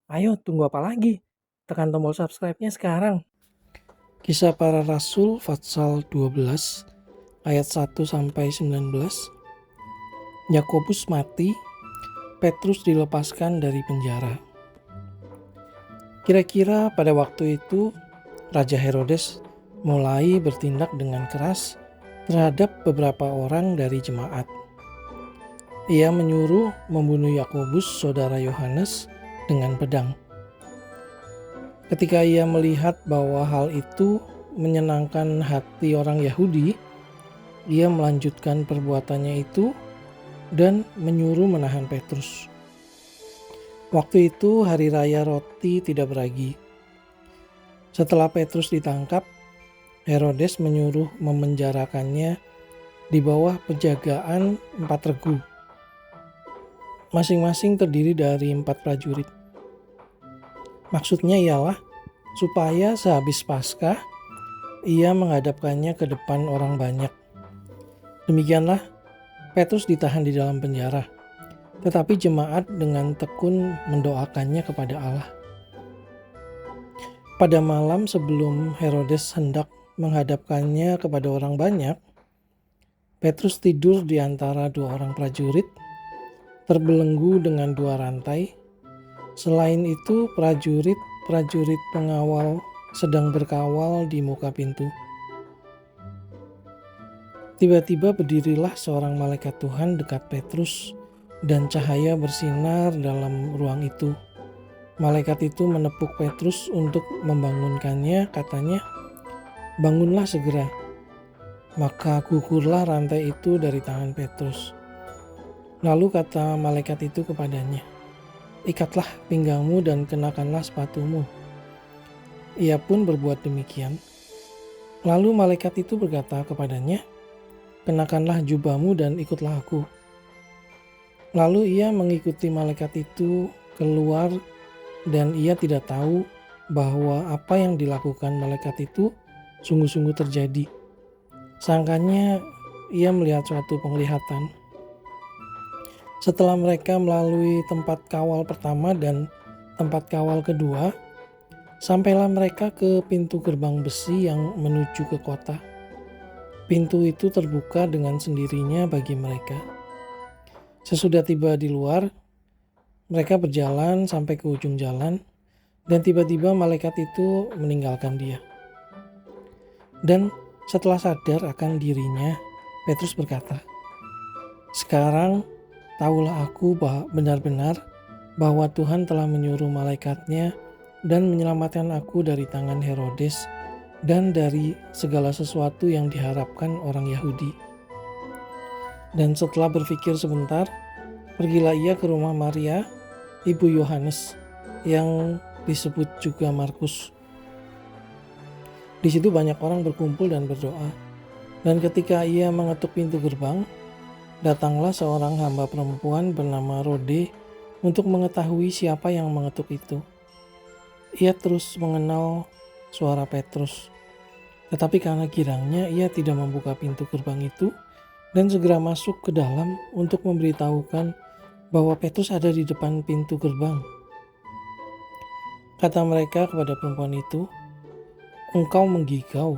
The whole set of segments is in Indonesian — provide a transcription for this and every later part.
Ayo, tunggu apa lagi? Tekan tombol subscribe-nya sekarang. Kisah Para Rasul Fatsal 12 ayat 1-19. Yakobus mati, Petrus dilepaskan dari penjara. Kira-kira pada waktu itu Raja Herodes mulai bertindak dengan keras terhadap beberapa orang dari jemaat. Ia menyuruh membunuh Yakobus saudara Yohanes dengan pedang. Ketika ia melihat bahwa hal itu menyenangkan hati orang Yahudi, ia melanjutkan perbuatannya itu dan menyuruh menahan Petrus. Waktu itu hari raya roti tidak beragi. Setelah Petrus ditangkap, Herodes menyuruh memenjarakannya di bawah penjagaan 4 regu. Masing-masing terdiri dari 4 prajurit. Maksudnya ialah supaya sehabis Paskah ia menghadapkannya ke depan orang banyak. Demikianlah Petrus ditahan di dalam penjara, tetapi jemaat dengan tekun mendoakannya kepada Allah. Pada malam sebelum Herodes hendak menghadapkannya kepada orang banyak, Petrus tidur di antara 2 orang prajurit, terbelenggu dengan 2 rantai. Selain itu, prajurit pengawal sedang berkawal di muka pintu. Tiba-tiba berdirilah seorang malaikat Tuhan dekat Petrus, dan cahaya bersinar dalam ruang itu. Malaikat itu menepuk Petrus untuk membangunkannya, katanya, "Bangunlah segera." Maka gugurlah rantai itu dari tangan Petrus. Lalu kata malaikat itu kepadanya, "Ikatlah pinggangmu dan kenakanlah sepatumu." Ia pun berbuat demikian. Lalu malaikat itu berkata kepadanya, "Kenakanlah jubahmu dan ikutlah aku." Lalu ia mengikuti malaikat itu keluar, dan ia tidak tahu bahwa apa yang dilakukan malaikat itu sungguh-sungguh terjadi. Sangkanya ia melihat suatu penglihatan. Setelah mereka melalui tempat kawal pertama dan tempat kawal kedua, sampailah mereka ke pintu gerbang besi yang menuju ke kota. Pintu itu terbuka dengan sendirinya bagi mereka. Sesudah tiba di luar, mereka berjalan sampai ke ujung jalan, dan tiba-tiba malaikat itu meninggalkan dia. Dan setelah sadar akan dirinya, Petrus berkata, "Sekarang tahulah aku benar-benar bahwa Tuhan telah menyuruh malaikatnya dan menyelamatkan aku dari tangan Herodes dan dari segala sesuatu yang diharapkan orang Yahudi." Dan setelah berpikir sebentar, pergilah ia ke rumah Maria, ibu Yohanes, yang disebut juga Markus. Di situ banyak orang berkumpul dan berdoa. Dan ketika ia mengetuk pintu gerbang, datanglah seorang hamba perempuan bernama Rode untuk mengetahui siapa yang mengetuk itu. Ia terus mengenal suara Petrus. Tetapi karena girangnya ia tidak membuka pintu gerbang itu dan segera masuk ke dalam untuk memberitahukan bahwa Petrus ada di depan pintu gerbang. Kata mereka kepada perempuan itu, "Engkau menggigau."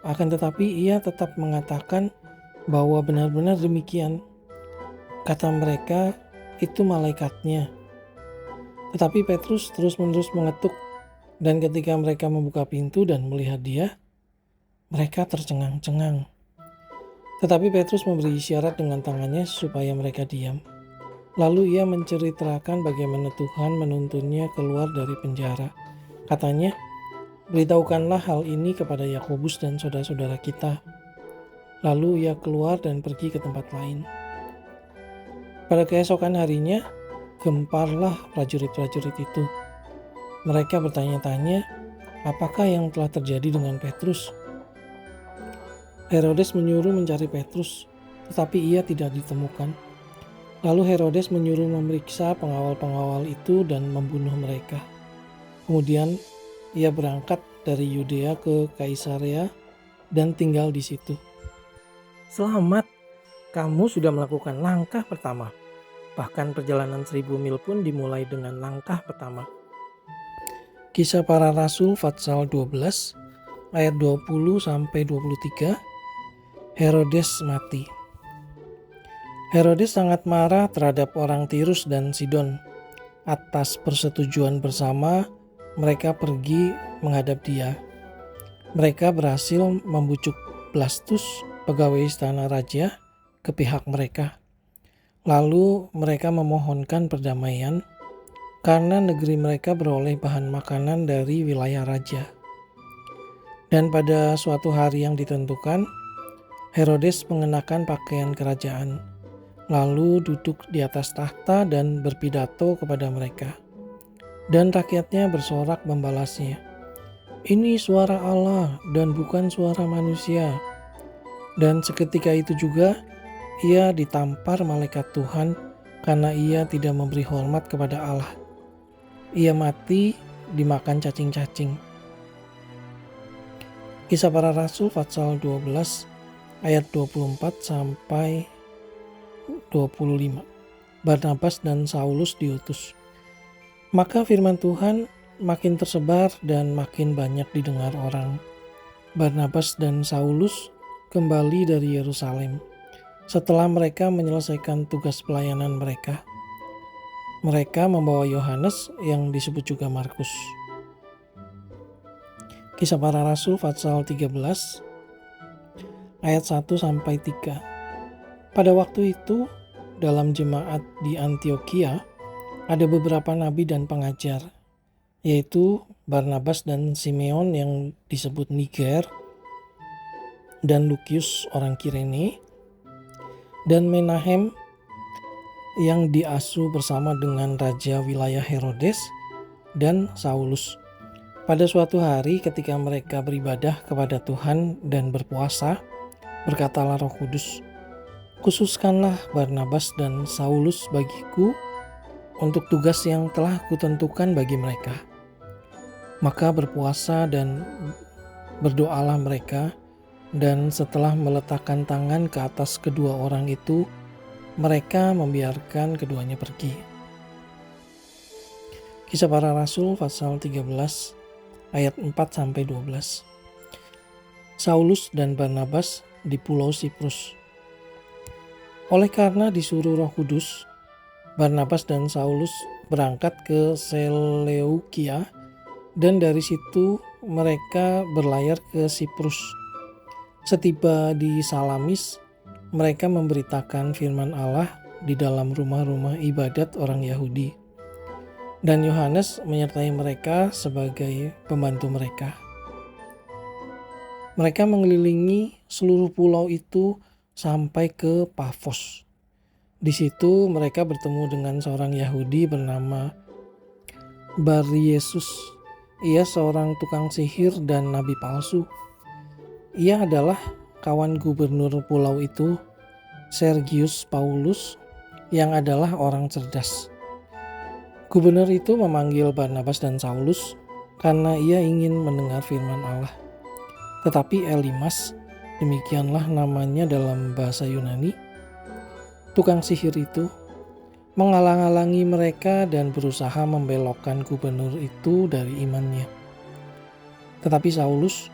Akan tetapi ia tetap mengatakan bahwa benar-benar demikian. Kata mereka, "Itu malaikatnya." Tetapi Petrus terus-menerus mengetuk, dan ketika mereka membuka pintu dan melihat dia, mereka tercengang-cengang. Tetapi Petrus memberi isyarat dengan tangannya supaya mereka diam. Lalu ia menceritakan bagaimana Tuhan menuntunnya keluar dari penjara. Katanya, "Beritahukanlah hal ini kepada Yakobus dan saudara-saudara kita." Lalu ia keluar dan pergi ke tempat lain. Pada keesokan harinya, gemparlah prajurit-prajurit itu. Mereka bertanya-tanya, apakah yang telah terjadi dengan Petrus? Herodes menyuruh mencari Petrus, tetapi ia tidak ditemukan. Lalu Herodes menyuruh memeriksa pengawal-pengawal itu dan membunuh mereka. Kemudian ia berangkat dari Yudea ke Kaisarea dan tinggal di situ. Selamat, kamu sudah melakukan langkah pertama. Bahkan perjalanan 1000 mil pun dimulai dengan langkah pertama. Kisah Para Rasul Fatsal 12 ayat 20-23. Herodes mati. Herodes sangat marah terhadap orang Tirus dan Sidon. Atas persetujuan bersama, mereka pergi menghadap dia. Mereka berhasil membujuk Blastus, pegawai istana raja, ke pihak mereka. Lalu mereka memohonkan perdamaian karena negeri mereka beroleh bahan makanan dari wilayah raja. Dan pada suatu hari yang ditentukan, Herodes mengenakan pakaian kerajaan, lalu duduk di atas tahta dan berpidato kepada mereka. Dan rakyatnya bersorak membalasnya, "Ini suara Allah dan bukan suara manusia." Dan seketika itu juga ia ditampar malaikat Tuhan karena ia tidak memberi hormat kepada Allah. Ia mati dimakan cacing-cacing. Kisah Para Rasul Fatsal 12 ayat 24-25. Barnabas dan Saulus diutus. Maka firman Tuhan makin tersebar dan makin banyak didengar orang. Barnabas dan Saulus kembali dari Yerusalem setelah mereka menyelesaikan tugas pelayanan mereka. Mereka membawa Yohanes yang disebut juga Markus. Kisah Para Rasul Fatsal 13 ayat 1-3. Pada waktu itu, dalam jemaat di Antioquia ada beberapa nabi dan pengajar, yaitu Barnabas dan Simeon yang disebut Niger, dan Lukius orang Kirene, dan Menahem yang diasuh bersama dengan raja wilayah Herodes dan Saulus. Pada suatu hari ketika mereka beribadah kepada Tuhan dan berpuasa, berkatalah Roh Kudus, "Khususkanlah Barnabas dan Saulus bagiku untuk tugas yang telah kutentukan bagi mereka." Maka berpuasa dan berdoalah mereka, dan setelah meletakkan tangan ke atas kedua orang itu, mereka membiarkan keduanya pergi. Kisah Para Rasul Pasal 13 ayat 4-12. Saulus dan Barnabas di Pulau Siprus. Oleh karena disuruh Roh Kudus, Barnabas dan Saulus berangkat ke Seleukia, dan dari situ mereka berlayar ke Siprus. Setiba di Salamis, mereka memberitakan firman Allah di dalam rumah-rumah ibadat orang Yahudi. Dan Yohanes menyertai mereka sebagai pembantu mereka. Mereka mengelilingi seluruh pulau itu sampai ke Pafos. Di situ mereka bertemu dengan seorang Yahudi bernama Bar-Yesus. Ia seorang tukang sihir dan nabi palsu. Ia adalah kawan gubernur pulau itu, Sergius Paulus, yang adalah orang cerdas. Gubernur itu memanggil Barnabas dan Saulus karena ia ingin mendengar firman Allah. Tetapi Elimas, demikianlah namanya dalam bahasa Yunani, tukang sihir itu, menghalang-halangi mereka dan berusaha membelokkan gubernur itu dari imannya. Tetapi Saulus,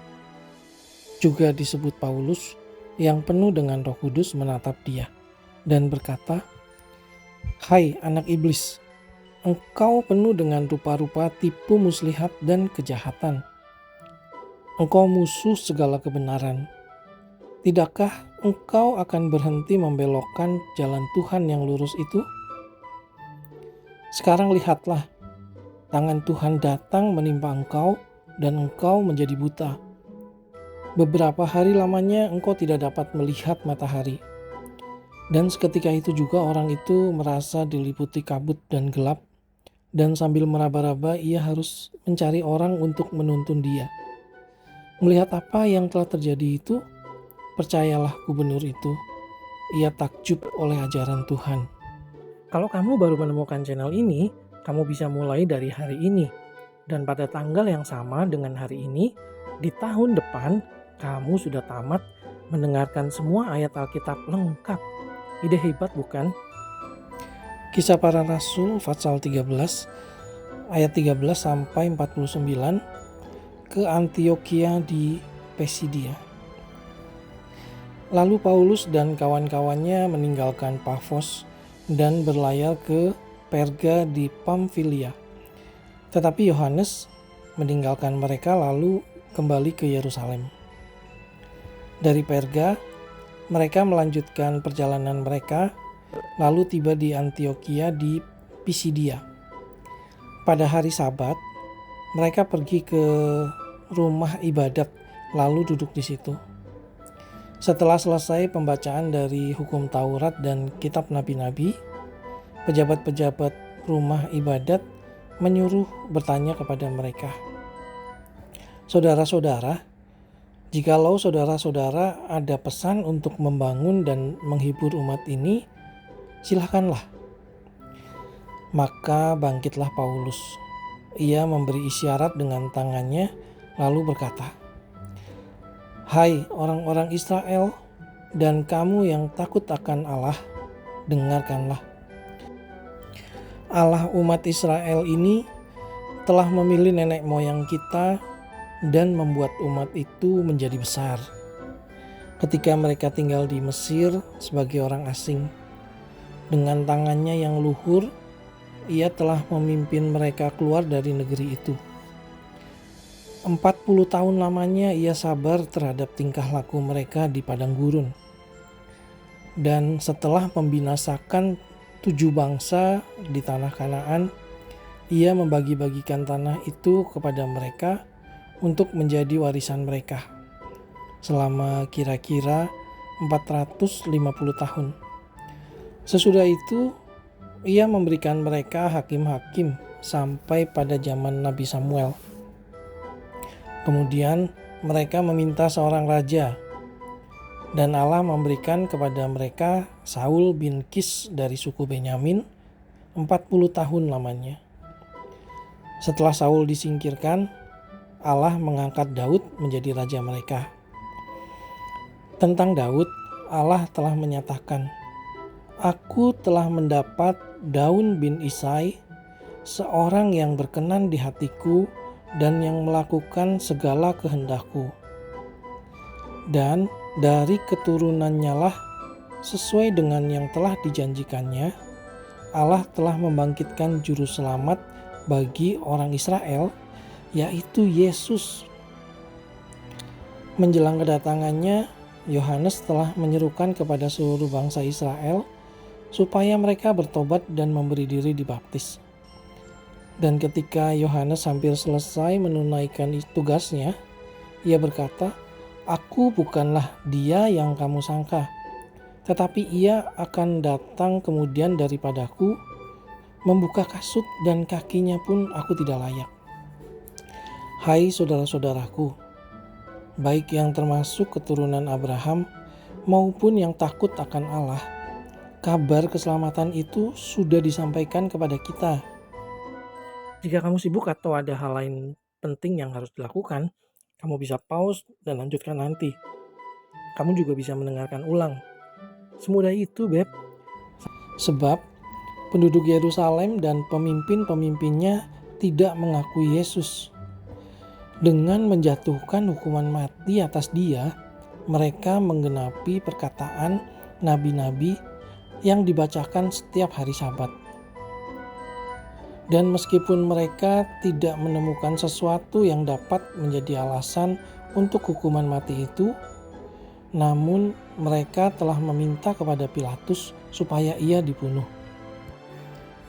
juga disebut Paulus, yang penuh dengan Roh Kudus menatap dia dan berkata, "Hai anak iblis, engkau penuh dengan rupa-rupa tipu muslihat dan kejahatan. Engkau musuh segala kebenaran. Tidakkah engkau akan berhenti membelokkan jalan Tuhan yang lurus itu? Sekarang lihatlah, tangan Tuhan datang menimpa engkau dan engkau menjadi buta. Beberapa hari lamanya engkau tidak dapat melihat matahari." Dan seketika itu juga orang itu merasa diliputi kabut dan gelap, dan sambil meraba-raba ia harus mencari orang untuk menuntun dia. Melihat apa yang telah terjadi itu, percayalah gubernur itu, ia takjub oleh ajaran Tuhan. Kalau kamu baru menemukan channel ini, kamu bisa mulai dari hari ini. Dan pada tanggal yang sama dengan hari ini, di tahun depan, kamu sudah tamat mendengarkan semua ayat Alkitab lengkap. Ide hebat bukan? Kisah Para Rasul pasal 13 ayat 13 sampai 49 ke Antiokhia di Pisidia. Lalu Paulus dan kawan-kawannya meninggalkan Pafos dan berlayar ke Perga di Pamfilia. Tetapi Yohanes meninggalkan mereka lalu kembali ke Yerusalem. Dari Perga, mereka melanjutkan perjalanan mereka, lalu tiba di Antiokhia di Pisidia. Pada hari Sabat, mereka pergi ke rumah ibadat, lalu duduk di situ. Setelah selesai pembacaan dari hukum Taurat dan kitab nabi-nabi, pejabat-pejabat rumah ibadat menyuruh bertanya kepada mereka, "Saudara-saudara, jikalau saudara-saudara ada pesan untuk membangun dan menghibur umat ini, silakanlah." Maka bangkitlah Paulus. Ia memberi isyarat dengan tangannya lalu berkata, "Hai orang-orang Israel dan kamu yang takut akan Allah, dengarkanlah. Allah umat Israel ini telah memilih nenek moyang kita dan membuat umat itu menjadi besar. Ketika mereka tinggal di Mesir sebagai orang asing, dengan tangannya yang luhur, ia telah memimpin mereka keluar dari negeri itu. 40 tahun lamanya ia sabar terhadap tingkah laku mereka di padang gurun. Dan setelah membinasakan 7 bangsa di tanah Kanaan, ia membagi-bagikan tanah itu kepada mereka untuk menjadi warisan mereka selama kira-kira 450 tahun. Sesudah itu, ia memberikan mereka hakim-hakim sampai pada zaman Nabi Samuel. Kemudian mereka meminta seorang raja, dan Allah memberikan kepada mereka Saul bin Kis dari suku Benyamin 40 tahun lamanya. Setelah Saul disingkirkan, Allah mengangkat Daud menjadi raja mereka. Tentang Daud, Allah telah menyatakan, "Aku telah mendapat Daun bin Isai, seorang yang berkenan di hatiku dan yang melakukan segala kehendakku. Dan dari keturunannya lah, sesuai dengan yang telah dijanjikannya, Allah telah membangkitkan juru selamat bagi orang Israel, yaitu Yesus." Menjelang kedatangannya, Yohanes telah menyerukan kepada seluruh bangsa Israel supaya mereka bertobat dan memberi diri dibaptis. Dan ketika Yohanes hampir selesai menunaikan tugasnya, ia berkata, "Aku bukanlah dia yang kamu sangka, tetapi ia akan datang kemudian daripadaku, membuka kasut dan kakinya pun aku tidak layak." Hai saudara-saudaraku, baik yang termasuk keturunan Abraham maupun yang takut akan Allah, kabar keselamatan itu sudah disampaikan kepada kita. Jika kamu sibuk atau ada hal lain penting yang harus dilakukan, kamu bisa pause dan lanjutkan nanti. Kamu juga bisa mendengarkan ulang. Semudah itu, Beb. Sebab penduduk Yerusalem dan pemimpin-pemimpinnya tidak mengakui Yesus. Dengan menjatuhkan hukuman mati atas dia, mereka menggenapi perkataan nabi-nabi yang dibacakan setiap hari Sabat. Dan meskipun mereka tidak menemukan sesuatu yang dapat menjadi alasan untuk hukuman mati itu, namun mereka telah meminta kepada Pilatus supaya ia dibunuh.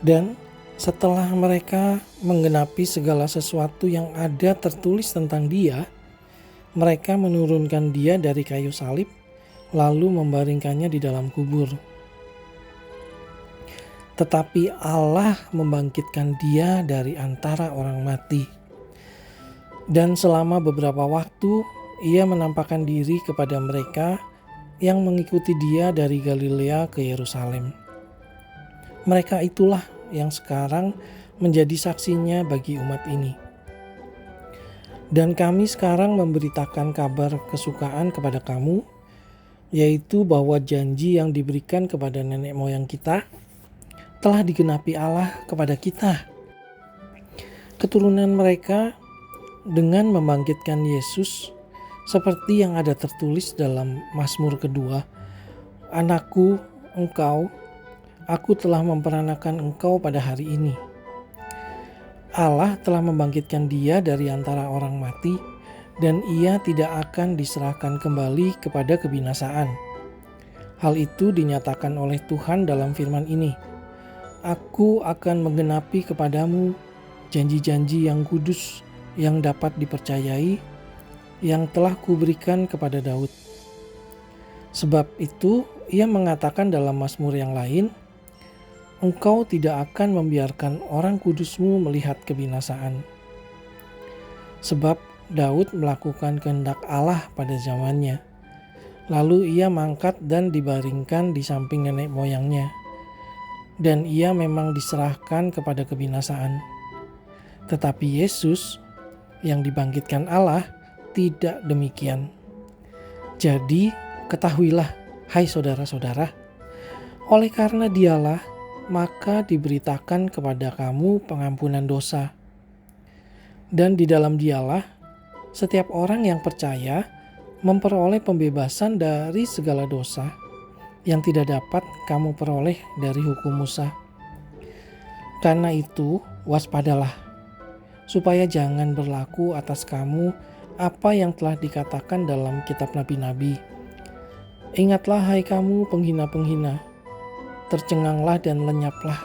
Dan setelah mereka menggenapi segala sesuatu yang ada tertulis tentang dia, mereka menurunkan dia dari kayu salib, lalu membaringkannya di dalam kubur. Tetapi Allah membangkitkan dia dari antara orang mati. Dan selama beberapa waktu, ia menampakkan diri kepada mereka yang mengikuti dia dari Galilea ke Yerusalem. Mereka itulah yang sekarang menjadi saksinya bagi umat ini. Dan kami sekarang memberitakan kabar kesukaan kepada kamu, yaitu bahwa janji yang diberikan kepada nenek moyang kita telah digenapi Allah kepada kita. Keturunan mereka dengan membangkitkan Yesus seperti yang ada tertulis dalam Mazmur kedua, "Anakku, engkau, aku telah memperanakan engkau pada hari ini." Allah telah membangkitkan dia dari antara orang mati dan ia tidak akan diserahkan kembali kepada kebinasaan. Hal itu dinyatakan oleh Tuhan dalam firman ini, "Aku akan menggenapi kepadamu janji-janji yang kudus yang dapat dipercayai, yang telah kuberikan kepada Daud." Sebab itu ia mengatakan dalam Mazmur yang lain, "Engkau tidak akan membiarkan orang kudusmu melihat kebinasaan." Sebab Daud melakukan kehendak Allah pada zamannya. Lalu ia mangkat dan dibaringkan di samping nenek moyangnya. Dan ia memang diserahkan kepada kebinasaan. Tetapi Yesus yang dibangkitkan Allah tidak demikian. Jadi ketahuilah, hai saudara-saudara, oleh karena dialah maka diberitakan kepada kamu pengampunan dosa. Dan di dalam dialah setiap orang yang percaya memperoleh pembebasan dari segala dosa yang tidak dapat kamu peroleh dari hukum Musa. Karena itu waspadalah, supaya jangan berlaku atas kamu apa yang telah dikatakan dalam kitab nabi-nabi. Ingatlah hai kamu penghina-penghina, tercenganglah dan lenyaplah,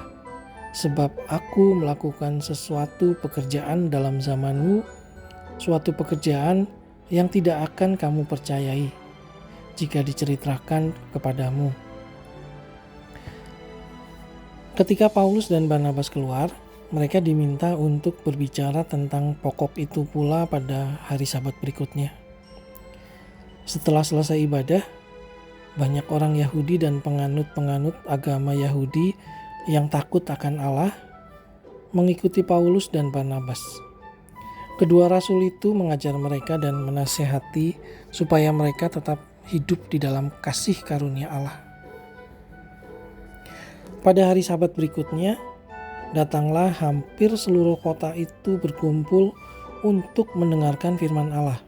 sebab aku melakukan sesuatu pekerjaan dalam zamanmu, suatu pekerjaan yang tidak akan kamu percayai jika diceritakan kepadamu. Ketika Paulus dan Barnabas keluar, mereka diminta untuk berbicara tentang pokok itu pula pada hari Sabat berikutnya. Setelah selesai ibadah, banyak orang Yahudi dan penganut-penganut agama Yahudi yang takut akan Allah mengikuti Paulus dan Barnabas. Kedua rasul itu mengajar mereka dan menasihati supaya mereka tetap hidup di dalam kasih karunia Allah. Pada hari Sabat berikutnya, datanglah hampir seluruh kota itu berkumpul untuk mendengarkan firman Allah.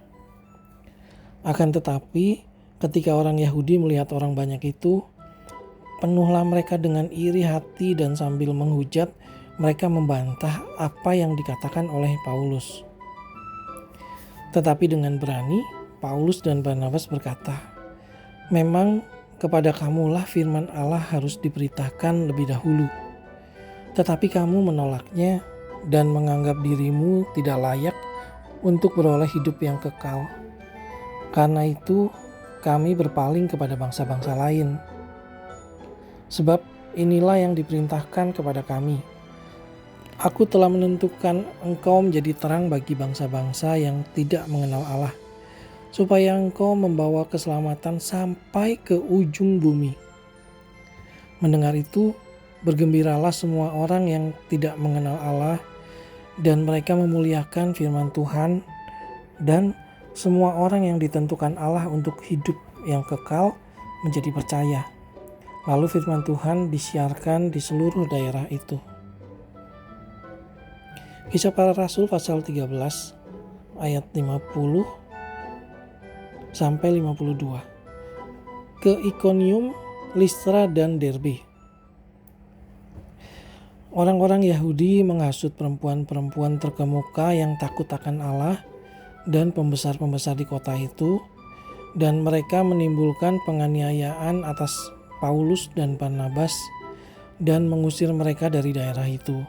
Akan tetapi, ketika orang Yahudi melihat orang banyak itu, penuhlah mereka dengan iri hati dan sambil menghujat, mereka membantah apa yang dikatakan oleh Paulus. Tetapi dengan berani, Paulus dan Barnabas berkata, "Memang kepada kamulah firman Allah harus diberitakan lebih dahulu. Tetapi kamu menolaknya dan menganggap dirimu tidak layak untuk beroleh hidup yang kekal. Karena itu kami berpaling kepada bangsa-bangsa lain. Sebab inilah yang diperintahkan kepada kami. Aku telah menentukan engkau menjadi terang bagi bangsa-bangsa yang tidak mengenal Allah, supaya engkau membawa keselamatan sampai ke ujung bumi." Mendengar itu, bergembiralah semua orang yang tidak mengenal Allah, dan mereka memuliakan firman Tuhan, dan semua orang yang ditentukan Allah untuk hidup yang kekal menjadi percaya. Lalu firman Tuhan disiarkan di seluruh daerah itu. Kisah Para Rasul pasal 13 ayat 50 sampai 52. Ke Ikonium, Listra dan Derbe. Orang-orang Yahudi menghasut perempuan-perempuan terkemuka yang takut akan Allah dan pembesar-pembesar di kota itu, dan mereka menimbulkan penganiayaan atas Paulus dan Barnabas dan mengusir mereka dari daerah itu.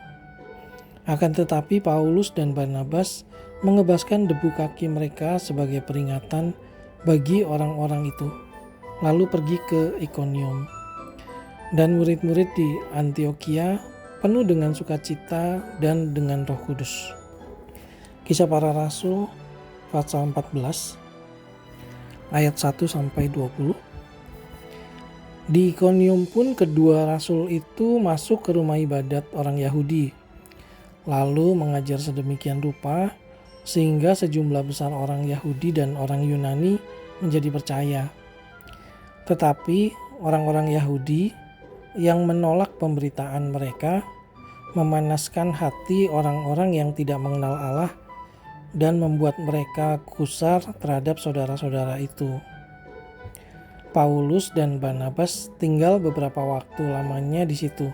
Akan tetapi Paulus dan Barnabas mengebaskan debu kaki mereka sebagai peringatan bagi orang-orang itu, lalu pergi ke Ikonium. Dan murid-murid di Antiokhia penuh dengan sukacita dan dengan Roh Kudus. Kisah Para Rasul pasal 14 ayat 1 sampai 20. Di Ikonium pun kedua rasul itu masuk ke rumah ibadat orang Yahudi, lalu mengajar sedemikian rupa sehingga sejumlah besar orang Yahudi dan orang Yunani menjadi percaya. Tetapi orang-orang Yahudi yang menolak pemberitaan mereka, memanaskan hati orang-orang yang tidak mengenal Allah, dan membuat mereka gusar terhadap saudara-saudara itu. Paulus dan Barnabas tinggal beberapa waktu lamanya di situ.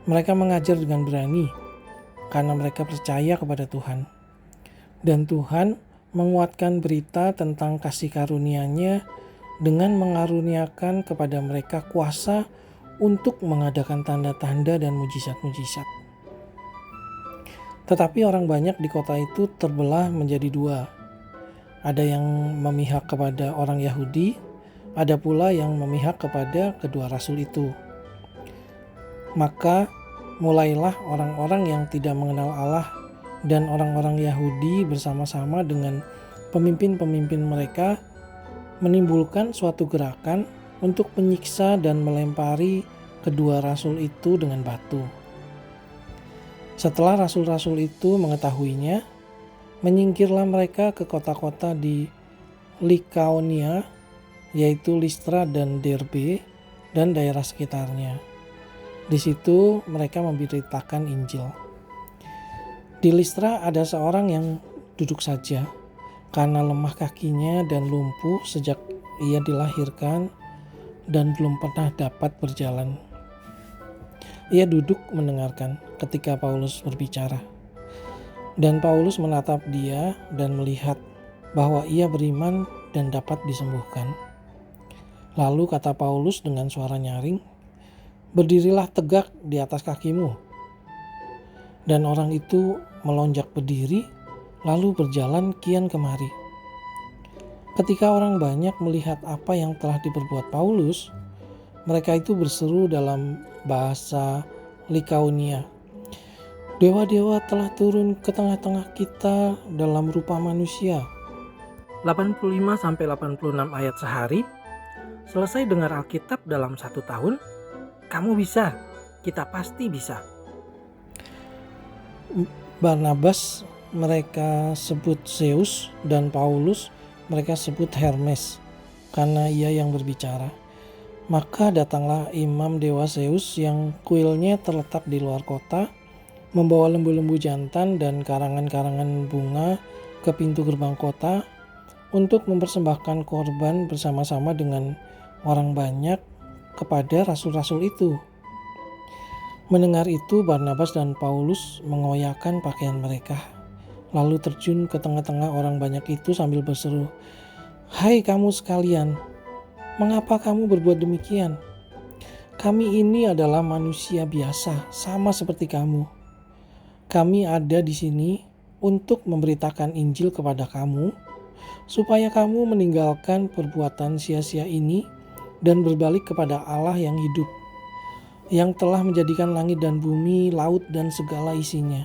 Mereka mengajar dengan berani karena mereka percaya kepada Tuhan. Dan Tuhan menguatkan berita tentang kasih karunia-Nya dengan mengaruniakan kepada mereka kuasa untuk mengadakan tanda-tanda dan mujizat-mujizat. Tetapi orang banyak di kota itu terbelah menjadi dua. Ada yang memihak kepada orang Yahudi, ada pula yang memihak kepada kedua rasul itu. Maka mulailah orang-orang yang tidak mengenal Allah dan orang-orang Yahudi bersama-sama dengan pemimpin-pemimpin mereka menimbulkan suatu gerakan untuk menyiksa dan melempari kedua rasul itu dengan batu. Setelah rasul-rasul itu mengetahuinya, menyingkirlah mereka ke kota-kota di Likaonia, yaitu Listra dan Derbe dan daerah sekitarnya. Di situ mereka memberitakan Injil. Di Listra ada seorang yang duduk saja karena lemah kakinya dan lumpuh sejak ia dilahirkan dan belum pernah dapat berjalan. Ia duduk mendengarkan ketika Paulus berbicara. Dan Paulus menatap dia dan melihat bahwa ia beriman dan dapat disembuhkan. Lalu kata Paulus dengan suara nyaring, "Berdirilah tegak di atas kakimu." Dan orang itu melonjak berdiri, lalu berjalan kian kemari. Ketika orang banyak melihat apa yang telah diperbuat Paulus, mereka itu berseru dalam bahasa Likaonia, "Dewa-dewa telah turun ke tengah-tengah kita dalam rupa manusia." 85-86 ayat sehari. Selesai dengar Alkitab dalam 1 tahun. Kamu bisa, kita pasti bisa. Barnabas mereka sebut Zeus dan Paulus mereka sebut Hermes karena ia yang berbicara. Maka datanglah imam dewa Zeus yang kuilnya terletak di luar kota, membawa lembu-lembu jantan dan karangan-karangan bunga ke pintu gerbang kota untuk mempersembahkan korban bersama-sama dengan orang banyak kepada rasul-rasul itu. Mendengar itu, Barnabas dan Paulus mengoyakkan pakaian mereka, lalu terjun ke tengah-tengah orang banyak itu sambil berseru, "Hai kamu sekalian, mengapa kamu berbuat demikian? Kami ini adalah manusia biasa, sama seperti kamu. Kami ada di sini untuk memberitakan Injil kepada kamu, supaya kamu meninggalkan perbuatan sia-sia ini dan berbalik kepada Allah yang hidup, yang telah menjadikan langit dan bumi, laut dan segala isinya.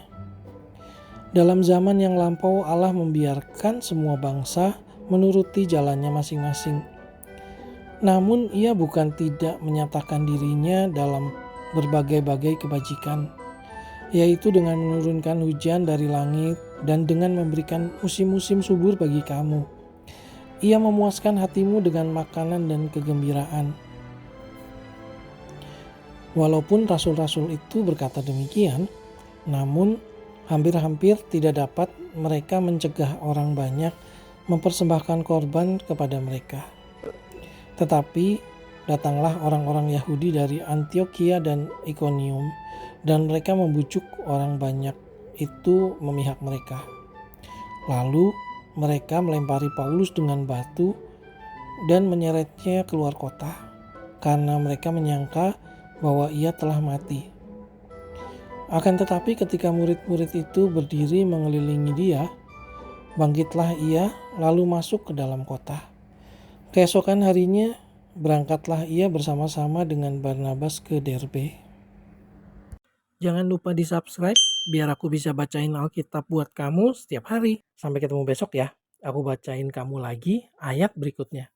Dalam zaman yang lampau Allah membiarkan semua bangsa menuruti jalannya masing-masing. Namun ia bukan tidak menyatakan dirinya dalam berbagai-bagai kebajikan, yaitu dengan menurunkan hujan dari langit dan dengan memberikan musim-musim subur bagi kamu. Ia memuaskan hatimu dengan makanan dan kegembiraan." Walaupun rasul-rasul itu berkata demikian, namun hampir-hampir tidak dapat mereka mencegah orang banyak mempersembahkan korban kepada mereka. Tetapi datanglah orang-orang Yahudi dari Antiokhia dan Ikonium, dan mereka membujuk orang banyak itu memihak mereka. Lalu mereka melempari Paulus dengan batu dan menyeretnya keluar kota, karena mereka menyangka bahwa ia telah mati. Akan tetapi ketika murid-murid itu berdiri mengelilingi dia, bangkitlah ia lalu masuk ke dalam kota. Keesokan harinya berangkatlah ia bersama-sama dengan Barnabas ke Derbe. Jangan lupa di subscribe biar aku bisa bacain Alkitab buat kamu setiap hari. Sampai ketemu besok ya. Aku bacain kamu lagi ayat berikutnya.